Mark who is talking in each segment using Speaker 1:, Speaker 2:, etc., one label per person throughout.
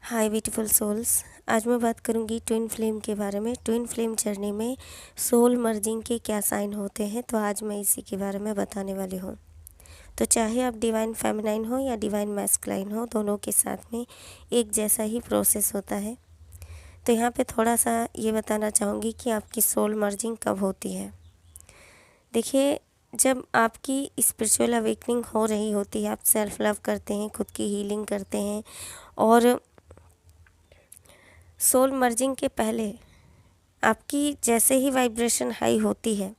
Speaker 1: हाय beautiful souls. आज मैं बात करूंगी ट्विन फ्लेम के बारे में। ट्विन फ्लेम जर्नी में सोल मर्जिंग के क्या साइन होते हैं, तो आज मैं इसी के बारे में बताने वाली हूँ। तो चाहे आप डिवाइन फेमिनाइन हो या डिवाइन मैस्कुलाइन हो, दोनों के साथ में एक जैसा ही प्रोसेस होता है। तो यहाँ पे थोड़ा सा ये बताना चाहूँगी कि आपकी सोल मर्जिंग कब होती है। देखिए, जब आपकी स्पिरिचुअल अवेकनिंग हो रही होती है, आप सेल्फ लव करते हैं, खुद की हीलिंग करते हैं, और सोल मर्जिंग के पहले आपकी जैसे ही वाइब्रेशन हाई होती है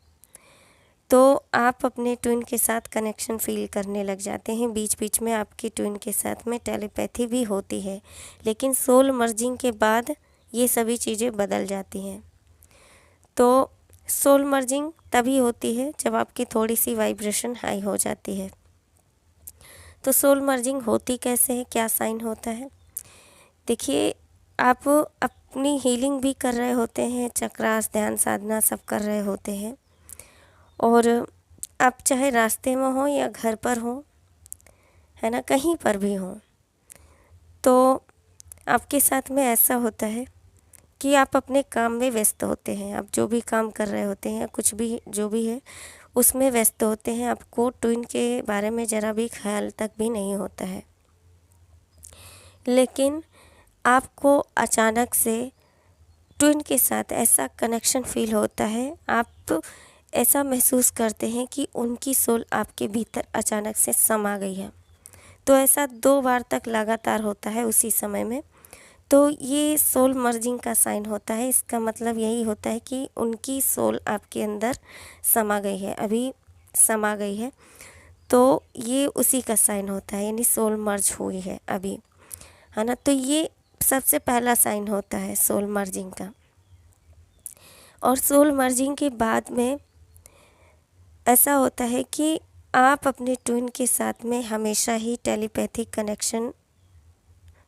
Speaker 1: तो आप अपने ट्विन के साथ कनेक्शन फील करने लग जाते हैं। बीच बीच में आपकी ट्विन के साथ में टेलीपैथी भी होती है, लेकिन सोल मर्जिंग के बाद ये सभी चीज़ें बदल जाती हैं। तो सोल मर्जिंग तभी होती है जब आपकी थोड़ी सी वाइब्रेशन हाई हो जाती है। तो सोल मर्जिंग होती कैसे है, क्या साइन होता है? देखिए, आप अपनी हीलिंग भी कर रहे होते हैं, चक्रास, ध्यान साधना सब कर रहे होते हैं, और आप चाहे रास्ते में हो या घर पर हो, है ना, कहीं पर भी हो, तो आपके साथ में ऐसा होता है कि आप अपने काम में व्यस्त होते हैं। आप जो भी काम कर रहे होते हैं, कुछ भी जो भी है उसमें व्यस्त होते हैं। आपको ट्विन के बारे में ज़रा भी ख्याल तक भी नहीं होता है। लेकिन आपको अचानक से ट्विन के साथ ऐसा कनेक्शन फील होता है, आप ऐसा महसूस करते हैं कि उनकी सोल आपके भीतर अचानक से समा गई है। तो ऐसा 2 बार तक लगातार होता है उसी समय में। तो ये सोल मर्जिंग का साइन होता है। इसका मतलब यही होता है कि उनकी सोल आपके अंदर समा गई है, अभी समा गई है। तो ये उसी का साइन होता है, यानी सोल मर्ज हुई है अभी, है ना। तो ये सबसे पहला साइन होता है सोल मर्जिंग का। और सोल मर्जिंग के बाद में ऐसा होता है कि आप अपने ट्विन के साथ में हमेशा ही टेलीपैथिक कनेक्शन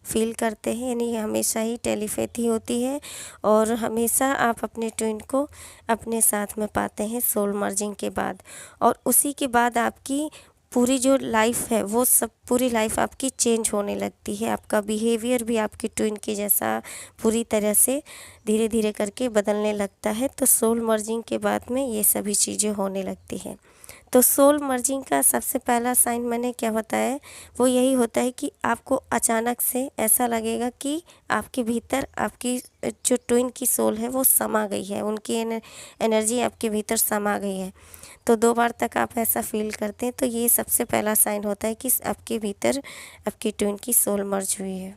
Speaker 1: फील करते हैं, यानी हमेशा ही टेलीपैथी होती है, और हमेशा आप अपने ट्विन को अपने साथ में पाते हैं सोल मर्जिंग के बाद। और उसी के बाद आपकी पूरी जो लाइफ है वो सब पूरी लाइफ आपकी चेंज होने लगती है। आपका बिहेवियर भी आपकी ट्विन के जैसा पूरी तरह से धीरे धीरे करके बदलने लगता है। तो सोल मर्जिंग के बाद में ये सभी चीज़ें होने लगती हैं। तो सोल मर्जिंग का सबसे पहला साइन मैंने क्या बताया, वो यही होता है कि आपको अचानक से ऐसा लगेगा कि आपके भीतर आपकी जो ट्विन की सोल है वो समा गई है, उनकी एनर्जी आपके भीतर समा गई है। तो 2 बार तक आप ऐसा फील करते हैं, तो ये सबसे पहला साइन होता है कि आपके भीतर आपकी ट्विन की सोल मर्ज हुई है।